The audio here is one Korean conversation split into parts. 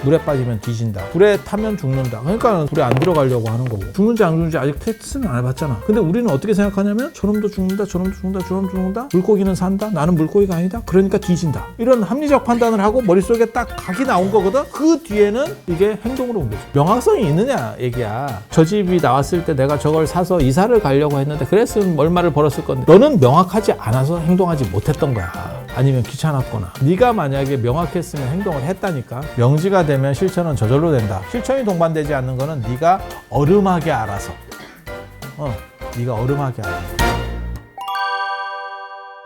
물에 빠지면 뒤진다. 불에 타면 죽는다. 그러니까 불에 안 들어가려고 하는 거고. 죽는지 안 죽는지 아직 테스트는 안 해봤잖아. 근데 우리는 어떻게 생각하냐면 저놈도 죽는다, 저놈도 죽는다, 저놈도 죽는다. 물고기는 산다. 나는 물고기가 아니다. 그러니까 뒤진다. 이런 합리적 판단을 하고 머릿속에 딱 각이 나온 거거든. 그 뒤에는 이게 행동으로 옮겨져. 명확성이 있느냐 얘기야. 저 집이 나왔을 때 내가 저걸 사서 이사를 가려고 했는데 그랬으면 얼마를 벌었을 건데 너는 명확하지 않아서 행동하지 못했던 거야. 아니면 귀찮았거나. 네가 만약에 명확했으면 행동을 했다니까. 명지가 되면 실천은 저절로 된다. 실천이 동반되지 않는 거는 네가 얼음하게 알아서. 네가 얼음하게 알아서.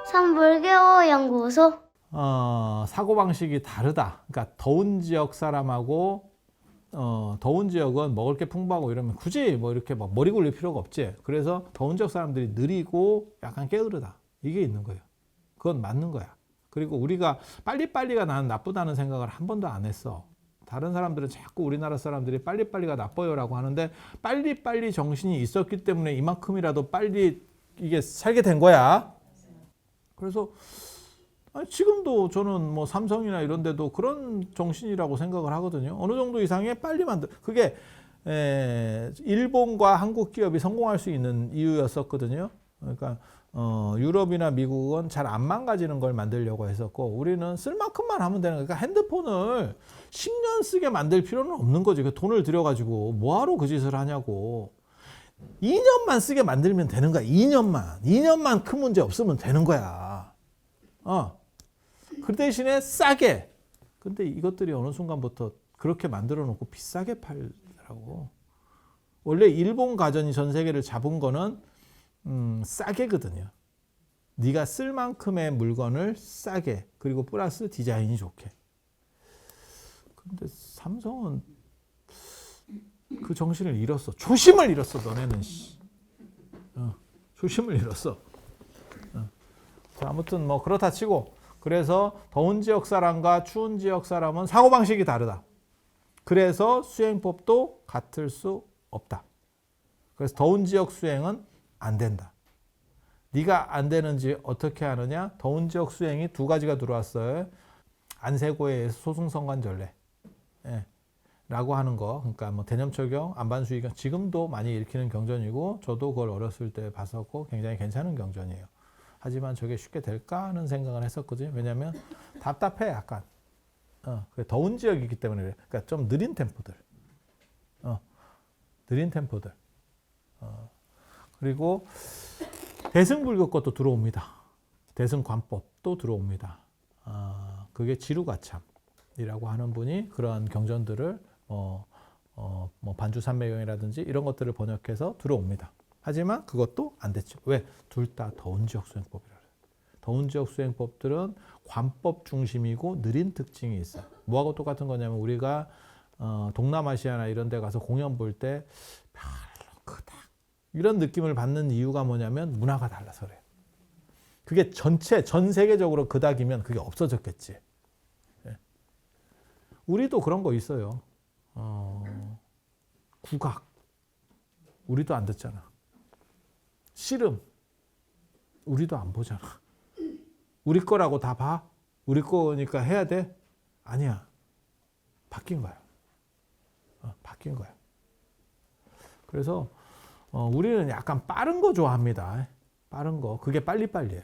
산불교 연구소. 사고방식이 다르다. 그러니까 더운 지역 사람하고 더운 지역은 먹을 게 풍부하고 이러면 굳이 뭐 이렇게 막 머리 굴릴 필요가 없지. 그래서 더운 지역 사람들이 느리고 약간 게으르다. 이게 있는 거예요. 그건 맞는 거야. 그리고 우리가 빨리빨리가 나는 나쁘다는 생각을 한 번도 안 했어. 다른 사람들은 자꾸 우리나라 사람들이 빨리빨리가 나빠요라고 하는데 빨리빨리 정신이 있었기 때문에 이만큼이라도 빨리 이게 살게 된 거야. 그래서 지금도 저는 뭐 삼성이나 이런 데도 그런 정신이라고 생각을 하거든요. 어느 정도 이상의 빨리 그게 일본과 한국 기업이 성공할 수 있는 이유였었거든요. 그러니까 유럽이나 미국은 잘 안 망가지는 걸 만들려고 했었고 우리는 쓸 만큼만 하면 되는 거니까 핸드폰을 10년 쓰게 만들 필요는 없는 거지. 그 돈을 들여가지고 뭐하러 그 짓을 하냐고. 2년만 쓰게 만들면 되는 거야. 2년만 큰 문제 없으면 되는 거야. 그 대신에 싸게. 근데 이것들이 어느 순간부터 그렇게 만들어 놓고 비싸게 팔더라고. 원래 일본 가전이 전 세계를 잡은 거는 싸게거든요. 네가 쓸 만큼의 물건을 싸게, 그리고 플러스 디자인이 좋게. 근데 삼성은 그 정신을 잃었어. 초심을 잃었어. 너네는 초심을 잃었어. 자, 아무튼 뭐 그렇다 치고, 그래서 더운 지역 사람과 추운 지역 사람은 사고방식이 다르다. 그래서 수행법도 같을 수 없다. 그래서 더운 지역 수행은 안 된다. 네가 안 되는지 어떻게 하느냐? 더운 지역 수행이 두 가지가 들어왔어요. 안세고에 의해서 소승성관전례 라고 하는 거. 그러니까 뭐 대념철경, 안반수의경, 지금도 많이 읽히는 경전이고 저도 그걸 어렸을 때 봤었고 굉장히 괜찮은 경전이에요. 하지만 저게 쉽게 될까 하는 생각을 했었거든요. 왜냐하면 답답해 약간. 더운 지역이기 때문에 그래. 그러니까 좀 느린 템포들. 그리고 대승불교 것도 들어옵니다. 대승관법도 들어옵니다. 그게 지루가참이라고 하는 분이 그러한 경전들을 뭐 반주산매경이라든지 이런 것들을 번역해서 들어옵니다. 하지만 그것도 안 됐죠. 왜? 둘 다 더운 지역 수행법이라 그래요. 더운 지역 수행법들은 관법 중심이고 느린 특징이 있어요. 뭐하고 똑같은 거냐면 우리가 동남아시아나 이런 데 가서 공연 볼 때 별로 크다 이런 느낌을 받는 이유가 뭐냐면 문화가 달라서 그래요. 그게 전 세계적으로 그닥이면 그게 없어졌겠지. 우리도 그런 거 있어요. 국악. 우리도 안 듣잖아. 씨름. 우리도 안 보잖아. 우리 거라고 다 봐? 우리 거니까 해야 돼? 아니야. 바뀐 거야. 바뀐 거야. 그래서 우리는 약간 빠른 거 좋아합니다. 빠른 거. 그게 빨리빨리예요.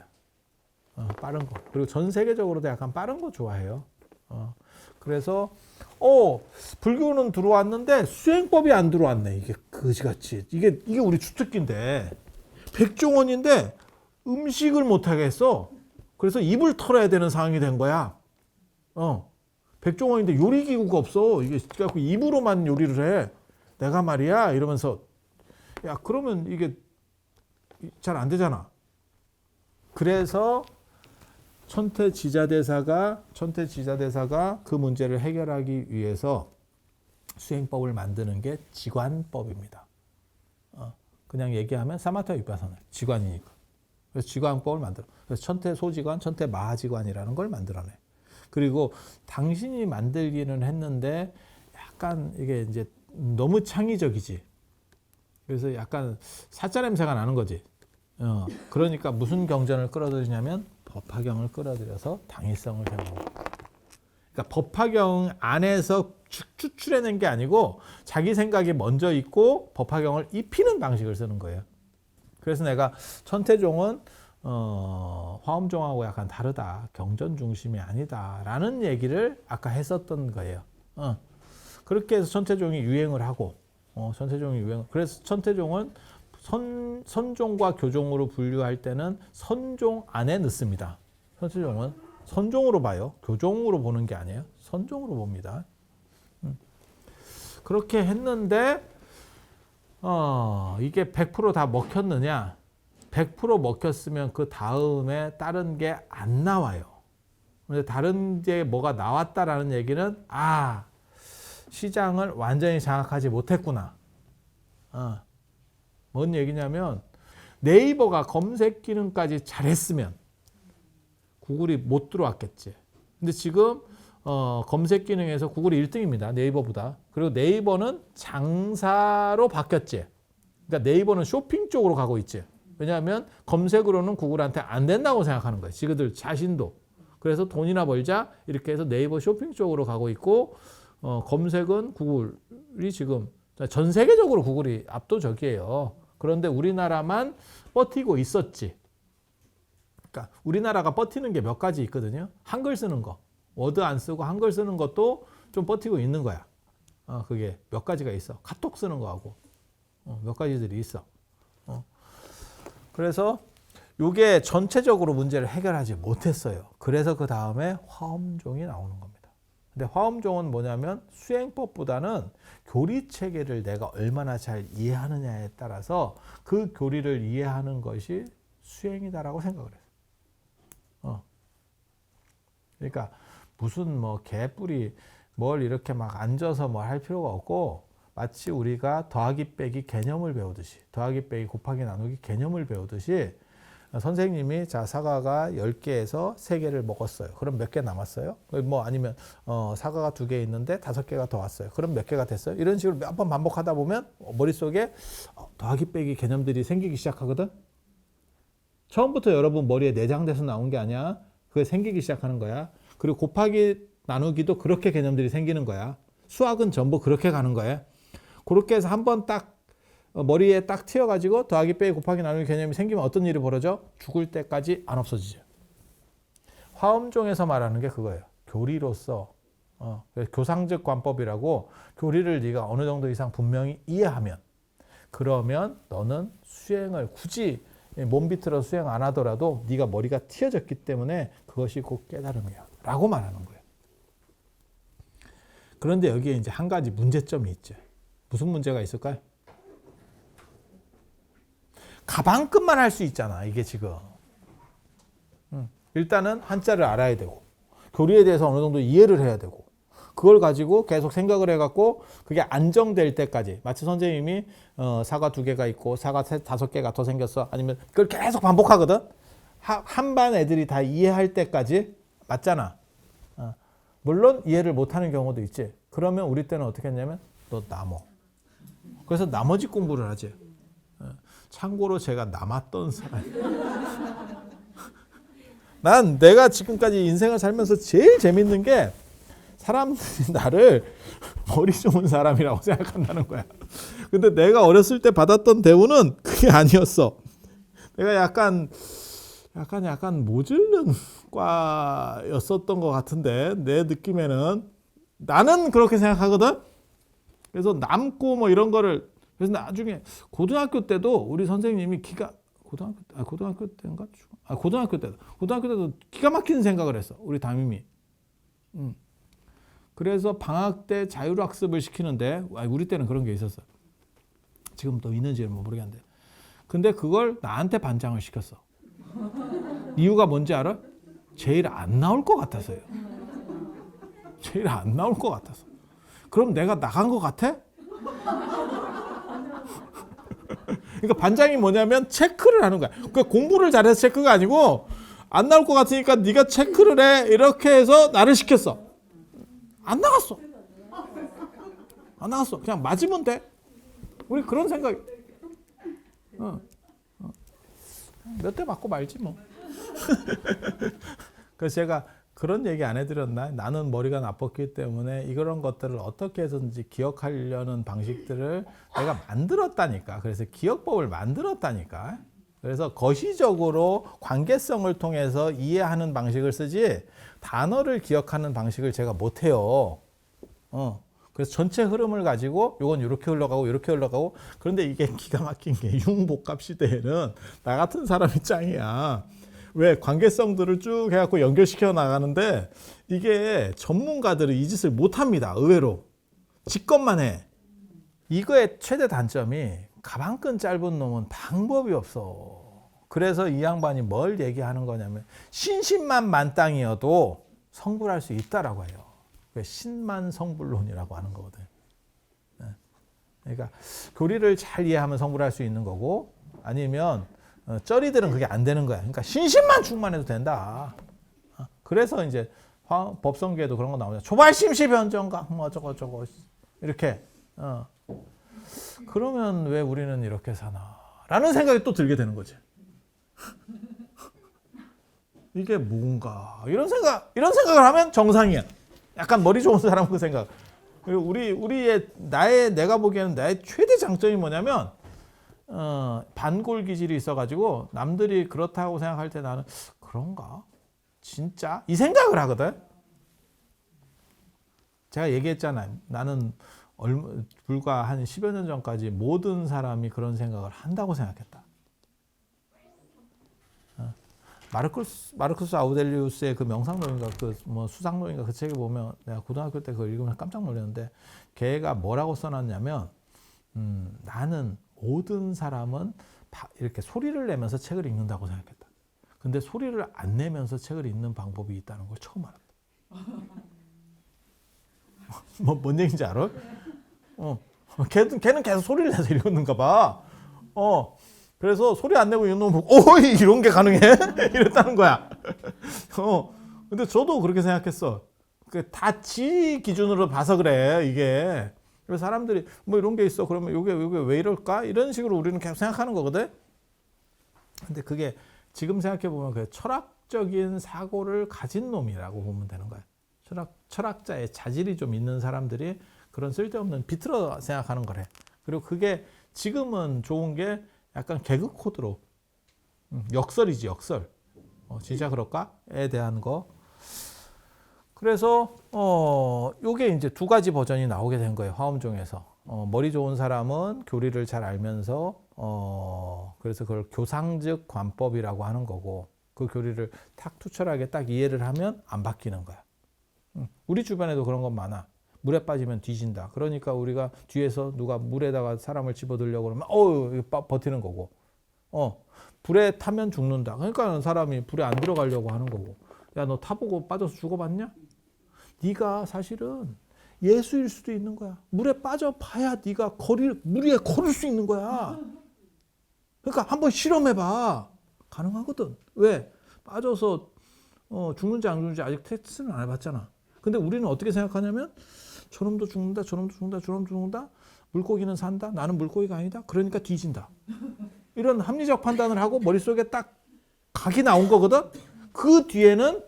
빠른 거. 그리고 전 세계적으로도 약간 빠른 거 좋아해요. 그래서 불교는 들어왔는데 수행법이 안 들어왔네. 이게 그지같이. 이게 우리 주특기인데 백종원인데 음식을 못 하겠어. 그래서 입을 털어야 되는 상황이 된 거야. 백종원인데 요리 기구가 없어. 이게 그래갖고 입으로만 요리를 해. 내가 말이야 이러면서 야 그러면 이게 잘 안 되잖아. 그래서 천태지자대사가 그 문제를 해결하기 위해서 수행법을 만드는 게 지관법입니다. 그냥 얘기하면 사마타 위파사나 지관이니까. 그래서 지관법을 만들어. 그래서 천태소지관, 천태마하지관이라는 걸 만들어내. 그리고 당신이 만들기는 했는데 약간 이게 이제 너무 창의적이지. 그래서 약간 사짜 냄새가 나는 거지. 그러니까 무슨 경전을 끌어들이냐면 법화경을 끌어들여서 당위성을 세우는 거예요. 그러니까 그러니까 법화경 안에서 추출해낸 게 아니고 자기 생각이 먼저 있고 법화경을 입히는 방식을 쓰는 거예요. 그래서 내가 천태종은 화엄종하고 약간 다르다. 경전 중심이 아니다라는 얘기를 아까 했었던 거예요. 그렇게 해서 천태종이 유행을 하고 그래서 천태종은 선종과 교종으로 분류할 때는 선종 안에 넣습니다. 천태종은 선종으로 봐요. 교종으로 보는 게 아니에요. 선종으로 봅니다. 그렇게 했는데 이게 100% 다 먹혔느냐? 100% 먹혔으면 그 다음에 다른 게 안 나와요. 근데 다른 게 뭐가 나왔다라는 얘기는 시장을 완전히 장악하지 못했구나. 뭔 얘기냐면 네이버가 검색 기능까지 잘했으면 구글이 못 들어왔겠지. 근데 지금 검색 기능에서 구글이 1등입니다. 네이버보다. 그리고 네이버는 장사로 바뀌었지. 그러니까 네이버는 쇼핑 쪽으로 가고 있지. 왜냐하면 검색으로는 구글한테 안 된다고 생각하는 거예요. 지그들 자신도. 그래서 돈이나 벌자 이렇게 해서 네이버 쇼핑 쪽으로 가고 있고 검색은 구글이 지금 전 세계적으로 구글이 압도적이에요. 그런데 우리나라만 버티고 있었지. 그러니까 우리나라가 버티는 게 몇 가지 있거든요. 한글 쓰는 거. 워드 안 쓰고 한글 쓰는 것도 좀 버티고 있는 거야. 그게 몇 가지가 있어. 카톡 쓰는 거하고 몇 가지들이 있어. 그래서 이게 전체적으로 문제를 해결하지 못했어요. 그래서 그 다음에 화엄종이 나오는 겁니다. 근데 화엄종은 뭐냐면 수행법보다는 교리 체계를 내가 얼마나 잘 이해하느냐에 따라서 그 교리를 이해하는 것이 수행이다라고 생각을 했어요. 그러니까 무슨 뭐 개뿔이 뭘 이렇게 막 앉아서 뭐 할 필요가 없고 마치 우리가 더하기 빼기 개념을 배우듯이 더하기 빼기 곱하기 나누기 개념을 배우듯이 선생님이 자 사과가 10개에서 3개를 먹었어요. 그럼 몇 개 남았어요? 뭐 아니면 사과가 2개 있는데 5개가 더 왔어요. 그럼 몇 개가 됐어요? 이런 식으로 몇 번 반복하다 보면 머릿속에 더하기 빼기 개념들이 생기기 시작하거든. 처음부터 여러분 머리에 내장돼서 나온 게 아니야. 그게 생기기 시작하는 거야. 그리고 곱하기 나누기도 그렇게 개념들이 생기는 거야. 수학은 전부 그렇게 가는 거야. 그렇게 해서 한번 딱 머리에 딱 튀어가지고 더하기 빼기 곱하기 나누기 개념이 생기면 어떤 일이 벌어져? 죽을 때까지 안 없어지죠. 화엄종에서 말하는 게 그거예요. 교리로서 교상적 관법이라고 교리를 네가 어느 정도 이상 분명히 이해하면 그러면 너는 수행을 굳이 몸 비틀어 수행 안 하더라도 네가 머리가 튀어졌기 때문에 그것이 곧 깨달음이야 라고 말하는 거예요. 그런데 여기에 이제 한 가지 문제점이 있죠. 무슨 문제가 있을까요? 가방끝만 할 수 있잖아 이게 지금. 일단은 한자를 알아야 되고 교리에 대해서 어느 정도 이해를 해야 되고 그걸 가지고 계속 생각을 해갖고 그게 안정될 때까지 마치 선생님이 사과 2개가 있고 사과 5개가 더 생겼어 아니면 그걸 계속 반복하거든. 한 반 애들이 다 이해할 때까지 맞잖아. 물론 이해를 못하는 경우도 있지. 그러면 우리 때는 어떻게 했냐면 너 남어. 그래서 나머지 공부를 하지. 참고로 제가 남았던 사람. 난 내가 지금까지 인생을 살면서 제일 재밌는 게 사람들이 나를 머리 좋은 사람이라고 생각한다는 거야. 근데 내가 어렸을 때 받았던 대우는 그게 아니었어. 내가 약간 모질른 과였었던 것 같은데 내 느낌에는 나는 그렇게 생각하거든. 그래서 남고 뭐 이런 거를 그래서 나중에 고등학교 때도 우리 선생님이 고등학교 때인가? 고등학교 때도 기가 막히는 생각을 했어. 우리 담임이. 그래서 방학 때 자율학습을 시키는데 우리 때는 그런 게 있었어. 지금 또 있는지는 모르겠는데. 근데 그걸 나한테 반장을 시켰어. 이유가 뭔지 알아? 제일 안 나올 것 같아서요. 제일 안 나올 것 같아서. 그럼 내가 나간 것 같아? 그러니까 반장이 뭐냐면 체크를 하는 거야. 그러니까 공부를 잘해서 체크가 아니고 안 나올 것 같으니까 네가 체크를 해. 이렇게 해서 나를 시켰어. 안 나갔어. 안 나갔어. 그냥 맞으면 돼. 우리 그런 생각. 몇 대 맞고 말지 뭐. 그래서 제가 그런 얘기 안 해드렸나? 나는 머리가 나빴기 때문에 이런 것들을 어떻게 해서든지 기억하려는 방식들을 내가 만들었다니까. 그래서 기억법을 만들었다니까. 그래서 거시적으로 관계성을 통해서 이해하는 방식을 쓰지 단어를 기억하는 방식을 제가 못해요. 그래서 전체 흐름을 가지고 요건 이렇게 흘러가고 이렇게 흘러가고. 그런데 이게 기가 막힌 게 융복합 시대에는 나 같은 사람이 짱이야. 왜 관계성들을 쭉 해갖고 연결시켜 나가는데 이게 전문가들은 이 짓을 못합니다. 의외로 지껏만 해. 이거의 최대 단점이 가방끈 짧은 놈은 방법이 없어. 그래서 이 양반이 뭘 얘기하는 거냐면 신신만 만땅이어도 성불할 수 있다라고 해요. 신만 성불론이라고 하는 거거든. 그러니까 교리를 잘 이해하면 성불할 수 있는 거고, 아니면 쩌리들은 그게 안 되는 거야. 그러니까 신신만 충만해도 된다. 그래서 이제 법성계에도 그런 거 나오죠. 초발심시 변정각 뭐 저거 이렇게. 그러면 왜 우리는 이렇게 사나? 라는 생각이 또 들게 되는 거지. 이게 뭔가 이런 생각을 하면 정상이야. 약간 머리 좋은 사람은 그 생각. 그리고 내가 보기에는 나의 최대 장점이 뭐냐면 반골 기질이 있어가지고 남들이 그렇다고 생각할 때 나는 그런가? 진짜? 이 생각을 하거든. 제가 얘기했잖아요. 나는 불과 한 10여 년 전까지 모든 사람이 그런 생각을 한다고 생각했다. 마르쿠스 아우렐리우스의 그 명상론인가 그 뭐 수상론인가 그 책을 보면 내가 고등학교 때 그걸 읽으면 깜짝 놀랐는데 걔가 뭐라고 써놨냐면 나는 모든 사람은 이렇게 소리를 내면서 책을 읽는다고 생각했다. 근데 소리를 안 내면서 책을 읽는 방법이 있다는 걸 처음 알았다. 뭔 얘기인지 알아? 걔는 계속 소리를 내서 읽었는가 봐. 그래서 소리 안 내고 읽는 거 보고, 이런 게 가능해? 이랬다는 거야. 근데 저도 그렇게 생각했어. 다 지 기준으로 봐서 그래, 이게. 그래서 사람들이 뭐 이런 게 있어. 그러면 이게 왜 이럴까? 이런 식으로 우리는 계속 생각하는 거거든. 근데 그게 지금 생각해 보면 그 철학적인 사고를 가진 놈이라고 보면 되는 거야. 철학자의 자질이 좀 있는 사람들이 그런 쓸데없는 비틀어 생각하는 거래. 그리고 그게 지금은 좋은 게 약간 개그 코드로 역설이지, 역설. 진짜 그럴까?에 대한 거. 그래서 요게 이제 두 가지 버전이 나오게 된 거예요. 화엄종에서. 머리 좋은 사람은 교리를 잘 알면서 그래서 그걸 교상즉 관법이라고 하는 거고, 그 교리를 탁 투철하게 딱 이해를 하면 안 바뀌는 거야. 우리 주변에도 그런 건 많아. 물에 빠지면 뒤진다. 그러니까 우리가 뒤에서 누가 물에다가 사람을 집어들려고 그러면 버티는 거고, 불에 타면 죽는다. 그러니까 사람이 불에 안 들어가려고 하는 거고. 야, 너 타보고 빠져서 죽어봤냐? 네가 사실은 예수일 수도 있는 거야. 물에 빠져봐야 네가 물 위에 걸을 수 있는 거야. 그러니까 한번 실험해봐. 가능하거든. 왜? 빠져서 죽는지 안 죽는지 아직 테스트는 안 해봤잖아. 근데 우리는 어떻게 생각하냐면 저놈도 죽는다, 저놈도 죽는다, 저놈도 죽는다. 물고기는 산다. 나는 물고기가 아니다. 그러니까 뒤진다. 이런 합리적 판단을 하고 머릿속에 딱 각이 나온 거거든. 그 뒤에는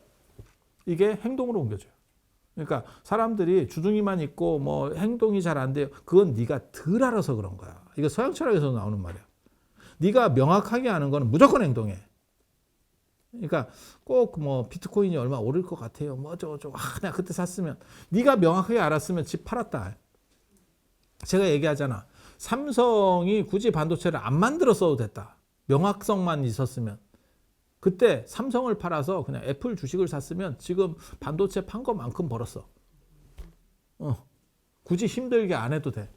이게 행동으로 옮겨져요. 그러니까 사람들이 주둥이만 있고 뭐 행동이 잘 안 돼요. 그건 네가 덜 알아서 그런 거야. 이거 서양 철학에서 나오는 말이야. 네가 명확하게 아는 거는 무조건 행동해. 그러니까 꼭 뭐 비트코인이 얼마 오를 것 같아요. 뭐 어쩌고 내가 그때 샀으면. 네가 명확하게 알았으면 집 팔았다. 제가 얘기하잖아. 삼성이 굳이 반도체를 안 만들었어도 됐다. 명확성만 있었으면. 그때 삼성을 팔아서 그냥 애플 주식을 샀으면 지금 반도체 판 것만큼 벌었어. 굳이 힘들게 안 해도 돼.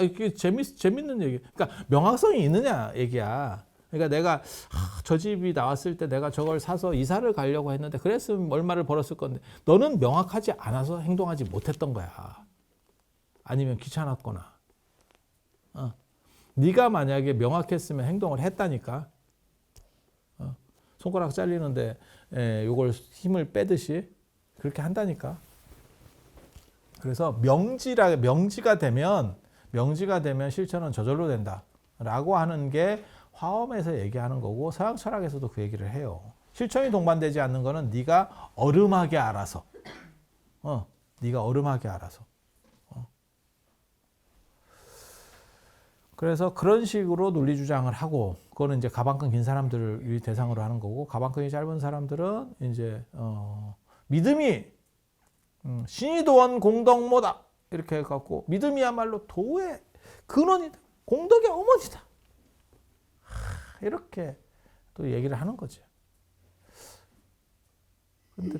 이게 재밌는 얘기. 그러니까 명확성이 있느냐 얘기야. 그러니까 내가 저 집이 나왔을 때 내가 저걸 사서 이사를 가려고 했는데 그랬으면 얼마를 벌었을 건데 너는 명확하지 않아서 행동하지 못했던 거야. 아니면 귀찮았거나. 네가 만약에 명확했으면 행동을 했다니까. 손가락 잘리는데 요걸 힘을 빼듯이 그렇게 한다니까. 그래서 명지가 되면 실천은 저절로 된다라고 하는 게 화엄에서 얘기하는 거고 서양 철학에서도 그 얘기를 해요. 실천이 동반되지 않는 거는 네가 얼음하게 알아서. 네가 얼음하게 알아서. 그래서 그런 식으로 논리 주장을 하고, 그거는 이제 가방끈 긴 사람들을 대상으로 하는 거고, 가방끈이 짧은 사람들은 이제 믿음이 신이 도원 공덕모다 이렇게 해갖고, 믿음이야말로 도의 근원이다, 공덕의 어머니다, 이렇게 또 얘기를 하는 거지. 근데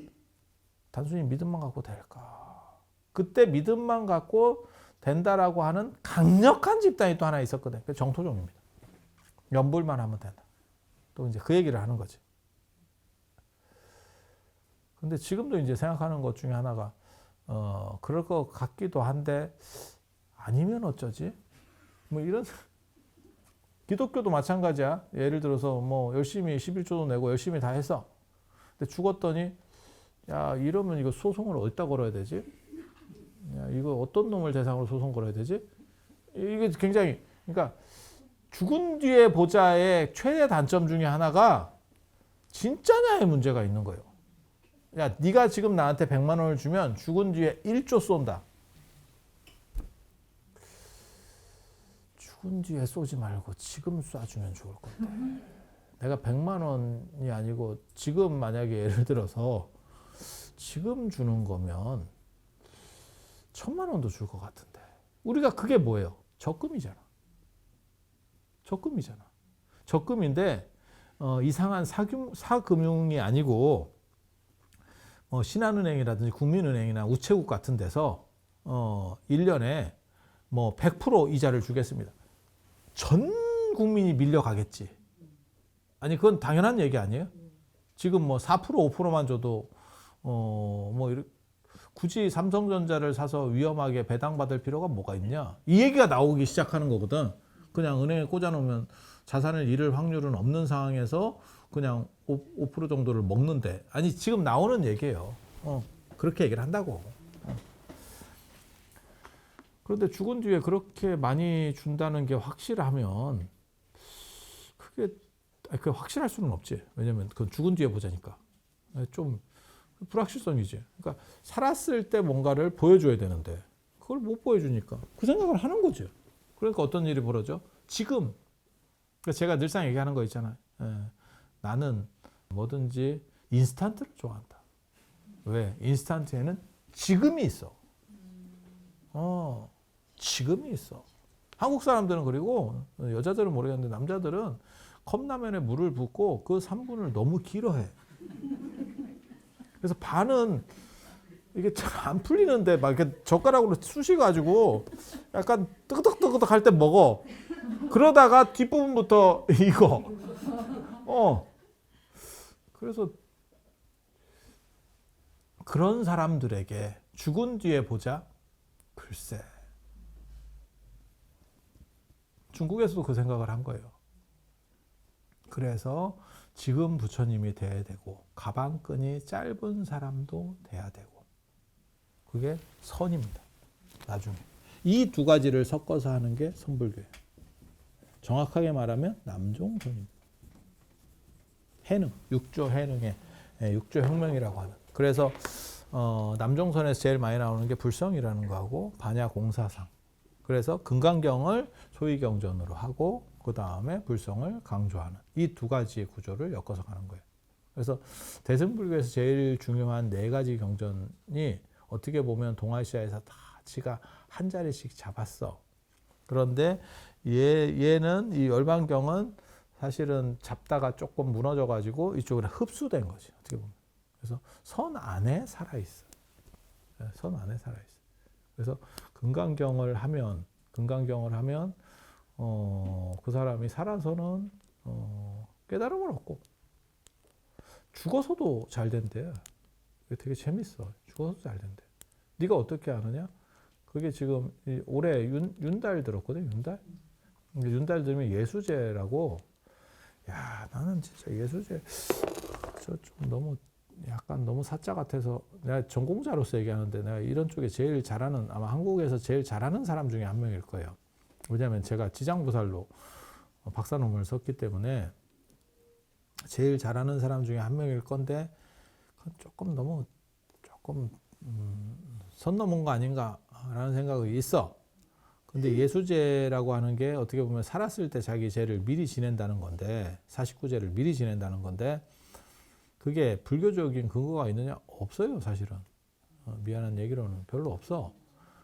단순히 믿음만 갖고 될까? 그때 믿음만 갖고 된다라고 하는 강력한 집단이 또 하나 있었거든. 그 정토종입니다. 연불만 하면 된다. 또 이제 그 얘기를 하는 거지. 근데 지금도 이제 생각하는 것 중에 하나가 그럴 것 같기도 한데 아니면 어쩌지? 뭐 이런. 기독교도 마찬가지야. 예를 들어서 뭐 열심히 11조도 내고 열심히 다 했어. 근데 죽었더니 야, 이러면 이거 소송을 어디다 걸어야 되지? 야, 이거 어떤 놈을 대상으로 소송 걸어야 되지? 이게 굉장히, 그러니까 죽은 뒤에 보자의 최대 단점 중에 하나가 진짜냐의 문제가 있는 거예요. 야, 네가 지금 나한테 100만 원을 주면 죽은 뒤에 1조 쏜다. 죽은 뒤에 쏘지 말고 지금 쏴주면 좋을 건데. 내가 100만 원이 아니고 지금 만약에 예를 들어서 지금 주는 거면 1000만 원도 줄 것 같은데. 우리가 그게 뭐예요? 적금이잖아. 적금이잖아. 적금인데 이상한 사금융이 아니고 신한은행이라든지 국민은행이나 우체국 같은 데서 1년에 뭐 100% 이자를 주겠습니다. 전 국민이 밀려가겠지. 아니 그건 당연한 얘기 아니에요? 지금 뭐 4% 5%만 줘도 뭐 굳이 삼성전자를 사서 위험하게 배당받을 필요가 뭐가 있냐? 이 얘기가 나오기 시작하는 거거든. 그냥 은행에 꽂아놓으면 자산을 잃을 확률은 없는 상황에서 그냥 5% 정도를 먹는데. 아니 지금 나오는 얘기예요. 그렇게 얘기를 한다고. 그런데 죽은 뒤에 그렇게 많이 준다는 게 확실하면 그게 확실할 수는 없지. 왜냐면 그건 죽은 뒤에 보자니까. 좀 불확실성이지. 그러니까 살았을 때 뭔가를 보여줘야 되는데 그걸 못 보여주니까 그 생각을 하는 거죠. 그러니까 어떤 일이 벌어져? 지금. 그러니까 제가 늘상 얘기하는 거 있잖아요. 나는 뭐든지 인스턴트를 좋아한다. 왜? 인스턴트에는 지금이 있어. 지금이 있어. 한국 사람들은, 그리고 여자들은 모르겠는데 남자들은 컵라면에 물을 붓고 그 3분을 너무 길어해. 그래서 반은 이게 잘 안 풀리는데 막 이렇게 젓가락으로 쑤셔가지고 약간 뜨거덕뜨거덕 할 때 먹어. 그러다가 뒷부분부터 익어. 그래서 그런 사람들에게 죽은 뒤에 보자? 글쎄. 중국에서도 그 생각을 한 거예요. 그래서 지금 부처님이 돼야 되고 가방끈이 짧은 사람도 돼야 되고 그게 선입니다. 나중에. 이 두 가지를 섞어서 하는 게 선불교예요. 정확하게 말하면 남종선입니다. 해능, 육조 해능의 육조 혁명이라고 하는. 그래서 남종선에서 제일 많이 나오는 게 불성이라는 거하고 반야공사상. 그래서 금강경을 소위경전으로 하고 그 다음에 불성을 강조하는 이 두 가지의 구조를 엮어서 가는 거예요. 그래서 대승불교에서 제일 중요한 네 가지 경전이 어떻게 보면 동아시아에서 다 지가 한 자리씩 잡았어. 그런데 얘는 이 열반경은 사실은 잡다가 조금 무너져가지고 이쪽으로 흡수된 거지. 어떻게 보면. 그래서 선 안에 살아있어. 선 안에 살아있어. 그래서 금강경을 하면 그 사람이 살아서는 깨달음을 얻고 죽어서도 잘 된대. 그게 되게 재밌어. 죽어서도 잘 된대. 네가 어떻게 아느냐? 그게 지금 올해 윤달 들었거든. 윤달 들으면 예수제라고. 야, 나는 진짜 예수제 저 좀 너무 약간 너무 사자 같아서 내가 전공자로서 얘기하는데 내가 이런 쪽에 제일 잘하는, 아마 한국에서 제일 잘하는 사람 중에 한 명일 거예요. 왜냐하면 제가 지장부살로 박사 논문을 썼기 때문에 제일 잘하는 사람 중에 한 명일 건데 조금 너무 선 넘은 거 아닌가라는 생각이 있어. 근데 예수제라고 하는 게 어떻게 보면 살았을 때 자기 죄를 미리 지낸다는 건데, 49제를 미리 지낸다는 건데, 그게 불교적인 근거가 있느냐? 없어요, 사실은. 미안한 얘기로는 별로 없어.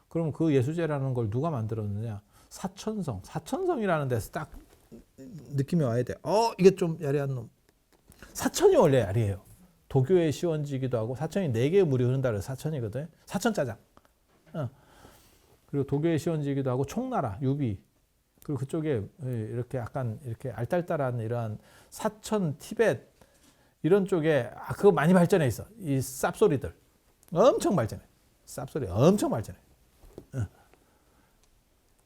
그럼 그 예수제라는 걸 누가 만들었느냐? 사천성이라는 데서 딱 느낌이 와야 돼. 이게 좀 야리한 놈. 사천이 원래 야리해요. 도교의 시원지기도 하고, 사천이 4개의 물이 흐른다 그래서 사천이거든. 사천짜장. 그리고 도교의 시원지기도 하고, 총나라, 유비. 그리고 그쪽에 이렇게 약간 이렇게 알딸딸한 이러한 사천, 티벳 이런 쪽에 그거 많이 발전해 있어. 이 쌉소리들 엄청 발전해. 쌉소리 엄청 발전해.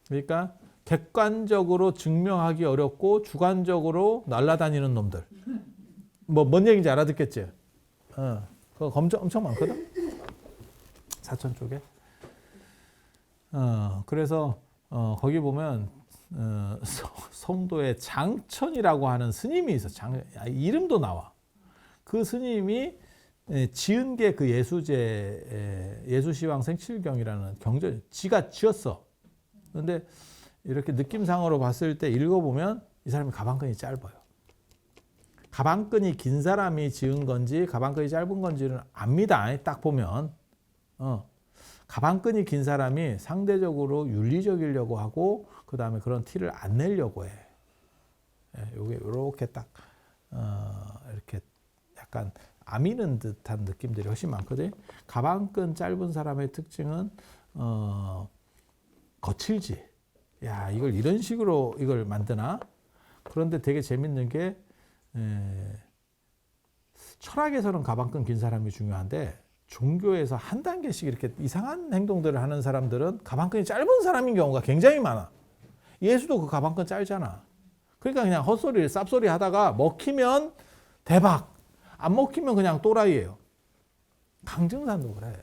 그러니까 객관적으로 증명하기 어렵고 주관적으로 날아다니는 놈들. 뭔 얘기인지 알아듣겠지? 그거 엄청 많거든. 사천 쪽에. 그래서 거기 보면 성도의 장천이라고 하는 스님이 있어. 이름도 나와. 그 스님이 지은 게 그 예수제, 예수시황 생칠경이라는 경전, 지가 지었어. 그런데 이렇게 느낌상으로 봤을 때 읽어보면 이 사람이 가방끈이 짧아요. 가방끈이 긴 사람이 지은 건지 가방끈이 짧은 건지는 압니다. 딱 보면. 가방끈이 긴 사람이 상대적으로 윤리적이려고 하고 그 다음에 그런 티를 안 내려고 해. 요게 이렇게 딱 이렇게 약간 아미는 듯한 느낌들이 훨씬 많거든. 가방끈 짧은 사람의 특징은 거칠지. 야, 이걸 이런 식으로 이걸 만드나? 그런데 되게 재밌는 게 철학에서는 가방끈 긴 사람이 중요한데 종교에서 한 단계씩 이렇게 이상한 행동들을 하는 사람들은 가방끈이 짧은 사람인 경우가 굉장히 많아. 예수도 그 가방끈 짧잖아. 그러니까 그냥 헛소리, 쌉소리 하다가 먹히면 대박, 안 먹히면 그냥 또라이예요. 강증산도 그래.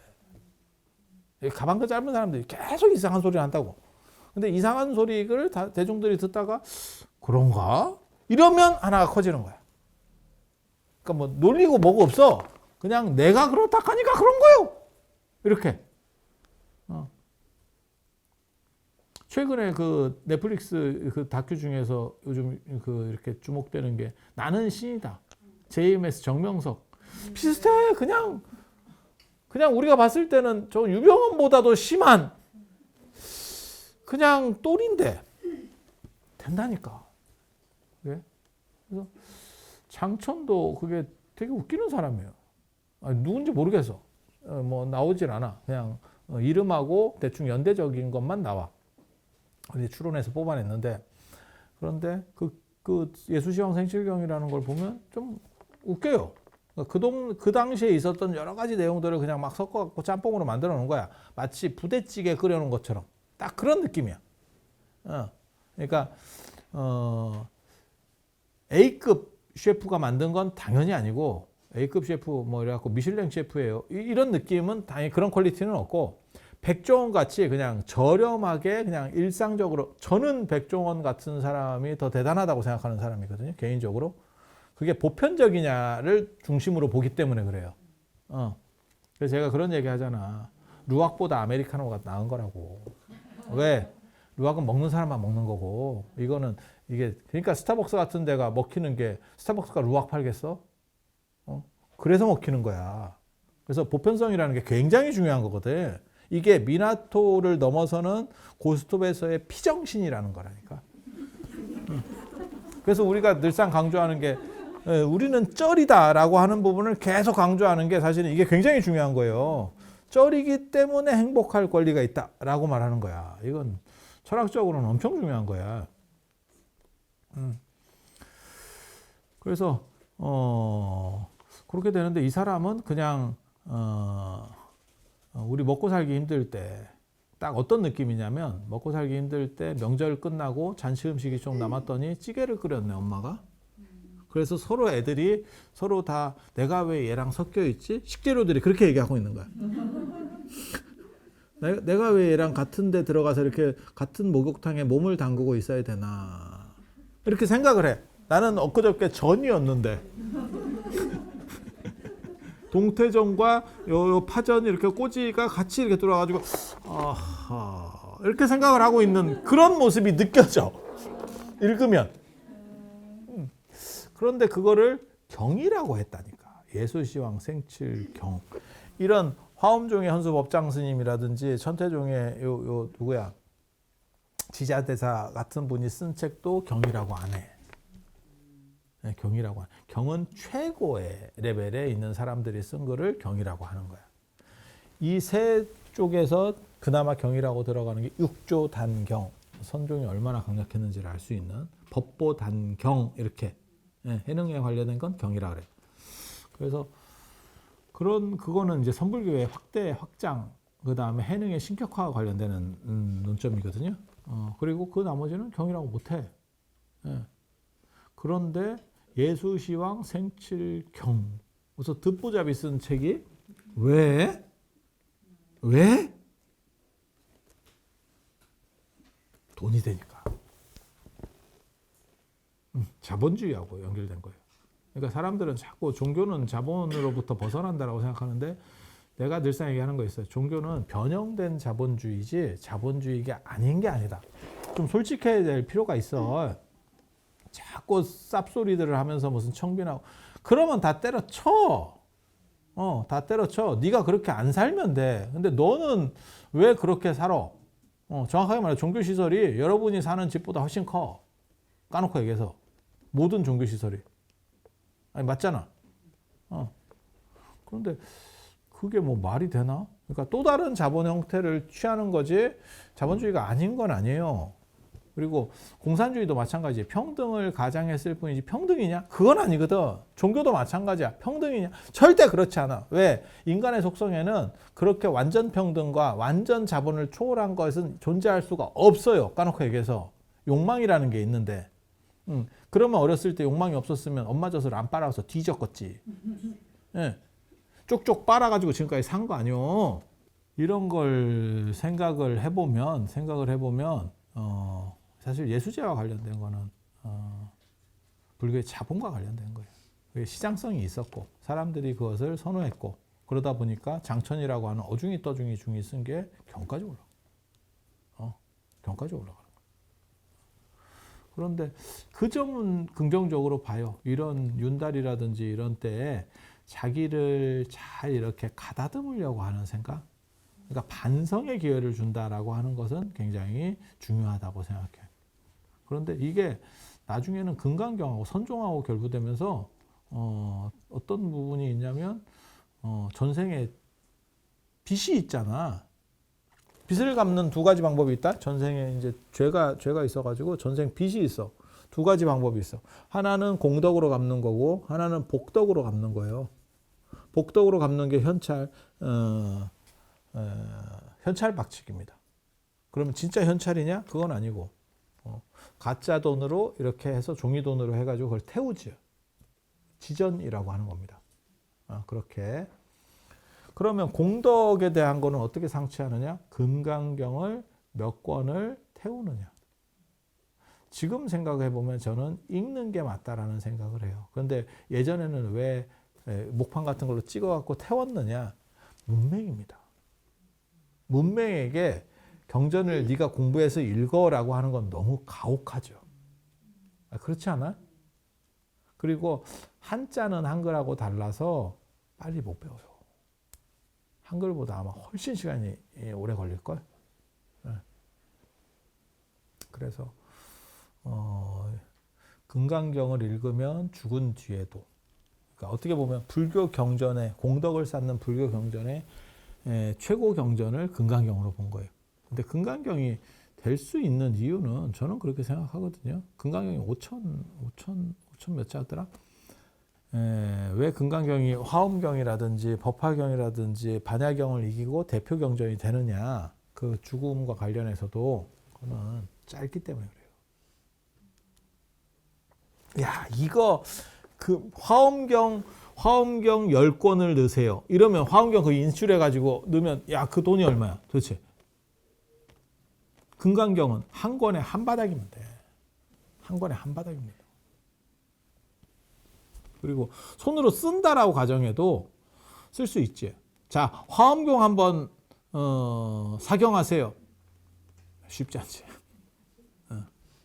가방끈 짧은 사람들이 계속 이상한 소리를 한다고. 근데 이상한 소리를 대중들이 듣다가 그런가? 이러면 하나가 커지는 거야. 그러니까 뭐 놀리고 뭐가 없어. 그냥 내가 그렇다 하니까 그런 거요. 이렇게. 최근에 그 넷플릭스 그 다큐 중에서 요즘 그 이렇게 주목되는 게 나는 신이다. JMS 정명석. 비슷해. 그냥 우리가 봤을 때는 저 유병헌보다도 심한 그냥 똘인데 된다니까. 그래? 그래서 장천도 그게 되게 웃기는 사람이에요. 누군지 모르겠어. 뭐 나오질 않아. 그냥 이름하고 대충 연대적인 것만 나와. 어디 추론해서 뽑아냈는데, 그런데 그 예수시황 생칠경이라는 걸 보면 좀 웃겨요. 그 당시에 있었던 여러 가지 내용들을 그냥 막 섞어갖고 짬뽕으로 만들어 놓은 거야. 마치 부대찌개 끓여놓은 것처럼. 딱 그런 느낌이야. 그러니까 A급 셰프가 만든 건 당연히 아니고, A급 셰프 뭐 이래갖고 미슐랭 셰프예요. 이런 느낌은 당연히 그런 퀄리티는 없고, 백종원 같이 그냥 저렴하게 그냥 일상적으로, 저는 백종원 같은 사람이 더 대단하다고 생각하는 사람이거든요. 개인적으로. 그게 보편적이냐를 중심으로 보기 때문에 그래요. 그래서 제가 그런 얘기 하잖아. 루악보다 아메리카노가 나은 거라고. 왜? 루악은 먹는 사람만 먹는 거고, 이게 그러니까 스타벅스 같은 데가 먹히는 게, 스타벅스가 루악 팔겠어? 그래서 먹히는 거야. 그래서 보편성이라는 게 굉장히 중요한 거거든. 이게 미나토를 넘어서는 고스톱에서의 피정신이라는 거라니까. 그래서 우리가 늘상 강조하는 게, 우리는 쩔이다라고 하는 부분을 계속 강조하는 게 사실은 이게 굉장히 중요한 거예요. 쩔이기 때문에 행복할 권리가 있다라고 말하는 거야. 이건 철학적으로는 엄청 중요한 거야. 그래서 그렇게 되는데, 이 사람은 그냥 우리 먹고 살기 힘들 때 딱 어떤 느낌이냐면, 먹고 살기 힘들 때 명절 끝나고 잔치 음식이 좀 남았더니 찌개를 끓였네, 엄마가. 그래서 애들이 서로 다 내가 왜 얘랑 섞여 있지? 식재료들이 그렇게 얘기하고 있는 거야. 내가 왜 얘랑 같은 데 들어가서 이렇게 같은 목욕탕에 몸을 담그고 있어야 되나, 이렇게 생각을 해. 나는 엊그저께 전이었는데 동태전과 요 파전 이렇게 꼬지가 같이 이렇게 들어와가지고 이렇게 생각을 하고 있는 그런 모습이 느껴져. 읽으면. 그런데 그거를 경이라고 했다니까. 예수시황 생칠경. 이런 화엄종의 현수 법장 스님이라든지 천태종의 요 누구야 지자대사 같은 분이 쓴 책도 경이라고 안 해. 네, 경이라고 하는. 경은 최고의 레벨에 있는 사람들이 쓴 글을 경이라고 하는 거야. 이 세 쪽에서 그나마 경이라고 들어가는 게 육조단경. 선종이 얼마나 강력했는지를 알 수 있는 법보단경 이렇게 해능에 관련된 건 경이라 그래. 그래서 그거는 이제 선불교의 확대 확장 그 다음에 해능의 신격화와 관련되는 논점이거든요. 그리고 그 나머지는 경이라고 못해. 그런데 예수시황 생칠경. 그래서 듣보잡이 쓴 책이 왜? 돈이 되니까. 자본주의하고 연결된 거예요. 그러니까 사람들은 자꾸 종교는 자본으로부터 벗어난다라고 생각하는데 내가 늘상 얘기하는 거 있어요. 종교는 변형된 자본주의지 자본주의가 아닌 게 아니다. 좀 솔직해야 될 필요가 있어. 자꾸 쌉소리들을 하면서 무슨 청빈하고 그러면 다 때려쳐. 다 때려쳐. 네가 그렇게 안 살면 돼. 근데 너는 왜 그렇게 살아? 정확하게 말해 종교시설이 여러분이 사는 집보다 훨씬 커. 까놓고 얘기해서. 모든 종교시설이. 아니 맞잖아. 그런데 그게 뭐 말이 되나? 그러니까 또 다른 자본 형태를 취하는 거지 자본주의가 아닌 건 아니에요. 그리고 공산주의도 마찬가지. 평등을 가장했을 뿐이지 평등이냐? 그건 아니거든. 종교도 마찬가지야. 평등이냐? 절대 그렇지 않아. 왜? 인간의 속성에는 그렇게 완전 평등과 완전 자본을 초월한 것은 존재할 수가 없어요. 까놓고 얘기해서. 욕망이라는 게 있는데. 그러면 어렸을 때 욕망이 없었으면 엄마 젖을 안 빨아서 뒤졌겠지. 예. 쪽쪽 빨아가지고 지금까지 산 거 아니요. 이런 걸 생각을 해보면 사실 예수제와 관련된 거는 불교의 자본과 관련된 거예요. 그게 시장성이 있었고 사람들이 그것을 선호했고 그러다 보니까 장천이라고 하는 어중이 떠중이 중이 쓴 게 경까지 올라가. 경까지 올라가는 거예요. 그런데 그 점은 긍정적으로 봐요. 이런 윤달이라든지 이런 때에 자기를 잘 이렇게 가다듬으려고 하는 생각. 그러니까 반성의 기회를 준다라고 하는 것은 굉장히 중요하다고 생각해요. 그런데 이게 나중에는 금강경하고 선종하고 결부되면서 어떤 부분이 있냐면 전생에 빚이 있잖아. 빚을 갚는 두 가지 방법이 있다. 전생에 이제 죄가 있어가지고 전생 빚이 있어. 두 가지 방법이 있어. 하나는 공덕으로 갚는 거고 하나는 복덕으로 갚는 거예요. 복덕으로 갚는 게 현찰 박치기입니다. 그러면 진짜 현찰이냐? 그건 아니고 가짜 돈으로 이렇게 해서 종이 돈으로 해가지고 그걸 태우지요. 지전이라고 하는 겁니다. 그렇게. 그러면 공덕에 대한 거는 어떻게 상취하느냐? 금강경을 몇 권을 태우느냐. 지금 생각해 보면 저는 읽는 게 맞다라는 생각을 해요. 그런데 예전에는 왜 목판 같은 걸로 찍어갖고 태웠느냐? 문맹입니다. 문맹에게 경전을 네가 공부해서 읽어라고 하는 건 너무 가혹하죠. 그렇지 않아? 그리고 한자는 한글하고 달라서 빨리 못 배워요. 한글보다 아마 훨씬 시간이 오래 걸릴걸. 그래서 금강경을 읽으면 죽은 뒤에도 그러니까 어떻게 보면 불교 경전에 공덕을 쌓는 불교 경전에 최고 경전을 금강경으로 본 거예요. 근데 금강경이 될 수 있는 이유는 저는 그렇게 생각하거든요. 금강경이 5천 몇 자더라? 왜 금강경이 화엄경이라든지 법화경이라든지 반야경을 이기고 대표 경전이 되느냐? 그 죽음과 관련해서도 그거는 짧기 때문에 그래요. 야, 이거 그 화엄경 10권을 넣으세요. 이러면 화엄경 그 인출해 가지고 넣으면 야, 그 돈이 얼마야? 도대체. 금강경은 한 권에 한 바닥이면 돼. 한 권에 한 바닥입니다. 그리고 손으로 쓴다라고 가정해도 쓸 수 있지. 자, 화엄경 한번 사경하세요. 쉽지 않지.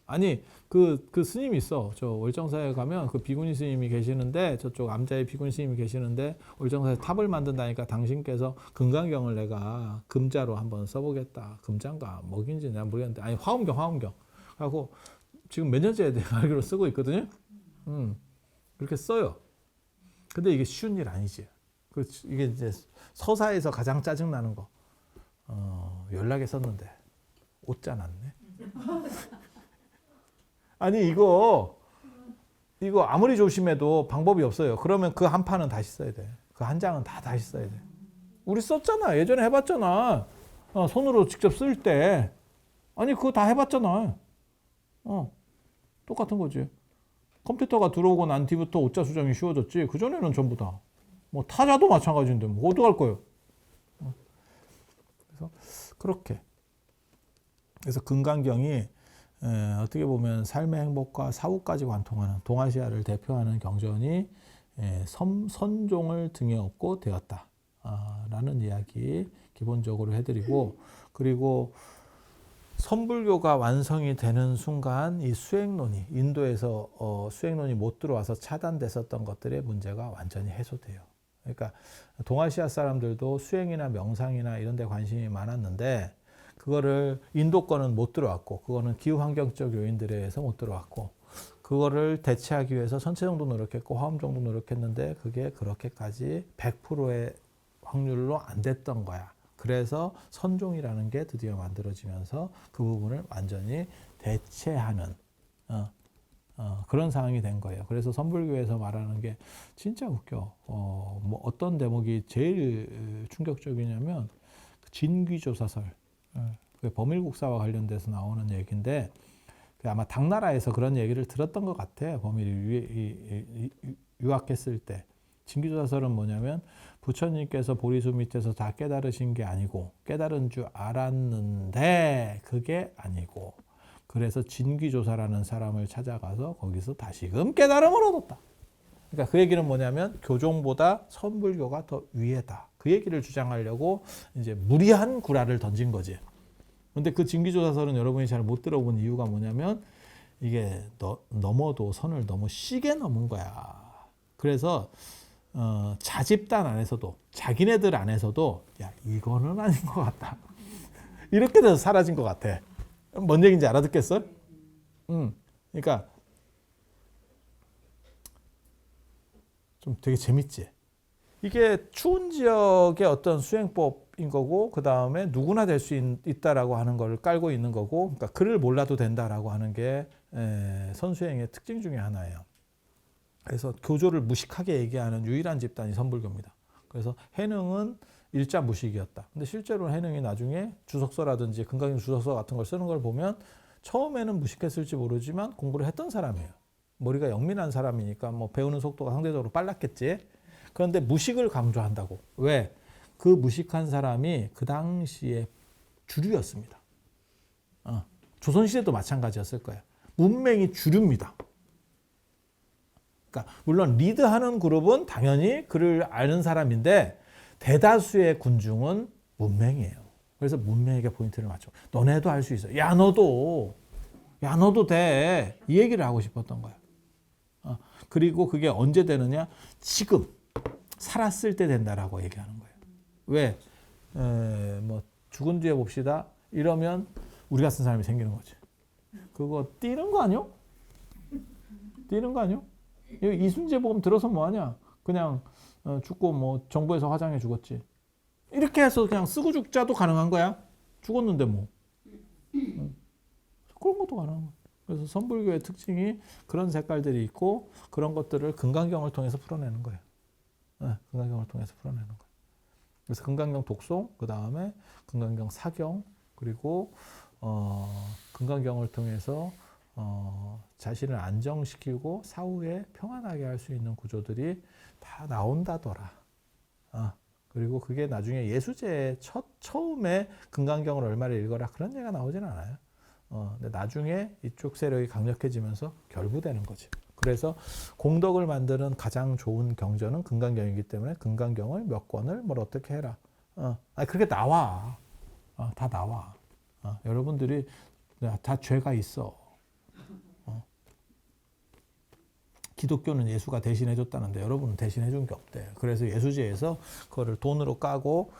아니 그 스님이 있어. 저 월정사에 가면 그 비구니 스님이 계시는데, 저쪽 암자의 비구니 스님이 계시는데, 월정사에 탑을 만든다니까 당신께서 금강경을 내가 금자로 한번 써보겠다. 금자인가 뭐긴지 내가 모르겠는데, 아니 화엄경 하고 지금 몇 년째 내가 알기로 쓰고 있거든요. 그렇게 써요. 근데 이게 쉬운 일 아니지. 이게 이제 서사에서 가장 짜증 나는 거. 연락에 썼는데 옷자 났네. 아니 이거 아무리 조심해도 방법이 없어요. 그러면 그 한 판은 다시 써야 돼. 그 한 장은 다시 써야 돼. 우리 썼잖아. 예전에 해봤잖아. 손으로 직접 쓸 때. 아니 그거 다 해봤잖아. 똑같은 거지. 컴퓨터가 들어오고 난 뒤부터 옷자 수정이 쉬워졌지. 그전에는 전부 다. 뭐 타자도 마찬가지인데 뭐 어떡할 거예요. 그래서 그렇게. 그래서 금강경이 어떻게 보면 삶의 행복과 사후까지 관통하는 동아시아를 대표하는 경전이 선종을 등에 업고 되었다 라는 이야기 기본적으로 해드리고, 그리고 선불교가 완성이 되는 순간 이 수행론이, 인도에서 수행론이 못 들어와서 차단됐었던 것들의 문제가 완전히 해소돼요. 그러니까 동아시아 사람들도 수행이나 명상이나 이런 데 관심이 많았는데, 그거를 인도권은 못 들어왔고, 그거는 기후환경적 요인들에 의해서 못 들어왔고, 그거를 대체하기 위해서 선체 정도 노력했고 화엄 정도 노력했는데 그게 그렇게까지 100%의 확률로 안 됐던 거야. 그래서 선종이라는 게 드디어 만들어지면서 그 부분을 완전히 대체하는 그런 상황이 된 거예요. 그래서 선불교에서 말하는 게 진짜 웃겨. 뭐 어떤 대목이 제일 충격적이냐면 진귀조사설. 범일국사와 관련돼서 나오는 얘기인데, 아마 당나라에서 그런 얘기를 들었던 것 같아. 범일이 유학했을 때. 진귀조사설은 뭐냐면, 부처님께서 보리수 밑에서 다 깨달으신 게 아니고, 깨달은 줄 알았는데 그게 아니고, 그래서 진귀조사라는 사람을 찾아가서 거기서 다시금 깨달음을 얻었다. 그러니까 그 얘기는 뭐냐면 교종보다 선불교가 더 위에다. 그 얘기를 주장하려고 이제 무리한 구라를 던진 거지. 근데 그 진귀조사설은 여러분이 잘 못 들어본 이유가 뭐냐면, 이게 넘어도 선을 너무 시게 넘은 거야. 그래서 자집단 안에서도, 자기네들 안에서도 야 이거는 아닌 것 같다. 이렇게 돼서 사라진 것 같아. 뭔 얘기인지 알아듣겠어? 그러니까 좀 되게 재밌지. 이게 추운 지역의 어떤 수행법인 거고, 그 다음에 누구나 될 수 있다라고 하는 걸 깔고 있는 거고, 그러니까 글을 몰라도 된다라고 하는 게 선수행의 특징 중에 하나예요. 그래서 교조를 무식하게 얘기하는 유일한 집단이 선불교입니다. 그래서 해능은 일자 무식이었다. 근데 실제로 해능이 나중에 주석서라든지 금강경 주석서 같은 걸 쓰는 걸 보면 처음에는 무식했을지 모르지만 공부를 했던 사람이에요. 머리가 영민한 사람이니까 뭐 배우는 속도가 상대적으로 빨랐겠지. 그런데 무식을 강조한다고. 왜? 그 무식한 사람이 그 당시에 주류였습니다. 조선시대도 마찬가지였을 거예요. 문맹이 주류입니다. 그러니까 물론 리드하는 그룹은 당연히 그를 아는 사람인데 대다수의 군중은 문맹이에요. 그래서 문맹에게 포인트를 맞춰. 너네도 할 수 있어. 야 너도 돼. 이 얘기를 하고 싶었던 거야. 그리고 그게 언제 되느냐? 지금 살았을 때 된다라고 얘기하는 거예요. 왜? 뭐 죽은 뒤에 봅시다. 이러면 우리 같은 사람이 생기는 거지. 그거 뛰는 거 아니요? 뛰는 거 아니요? 이순재 보험 들어서 뭐 하냐? 그냥 죽고 뭐 정부에서 화장해 죽었지. 이렇게 해서 그냥 쓰고 죽자도 가능한 거야. 죽었는데 뭐. 그런 것도 가능한 거야. 그래서 선불교의 특징이 그런 색깔들이 있고, 그런 것들을 금강경을 통해서 풀어내는 거예요. 금강경을 통해서 풀어내는 거예요. 그래서 금강경 독송, 그 다음에 금강경 사경, 그리고 금강경을 통해서 자신을 안정시키고 사후에 평안하게 할 수 있는 구조들이 다 나온다더라. 그리고 그게 나중에 예수제의 처음에 금강경을 얼마를 읽어라 그런 얘기가 나오진 않아요. 근데 나중에 이쪽 세력이 강력해지면서 결부되는 거지. 그래서 공덕을 만드는 가장 좋은 경전은 금강경이기 때문에 금강경을 몇 권을 뭘 어떻게 해라. 아니 그렇게 나와. 다 나와. 여러분들이 다 죄가 있어. 기독교는 예수가 대신해 줬다는데 여러분은 대신해 준 게 없대. 그래서 예수제에서 그거를 돈으로 까고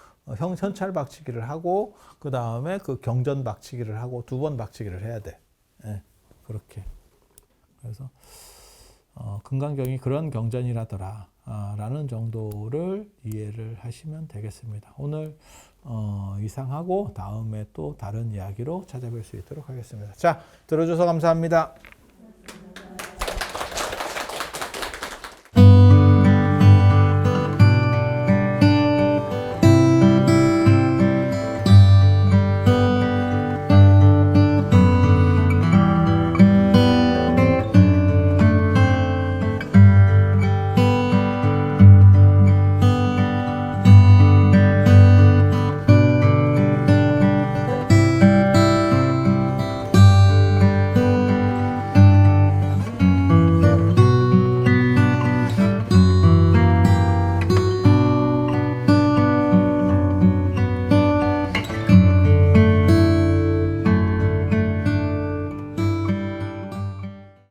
현찰 박치기를 하고 그 다음에 그 경전 박치기를 하고 2번 박치기를 해야 돼. 예, 그렇게. 그래서 금강경이 그런 경전이라더라 라는 정도를 이해를 하시면 되겠습니다. 오늘 이상하고 다음에 또 다른 이야기로 찾아뵐 수 있도록 하겠습니다. 자, 들어줘서 감사합니다.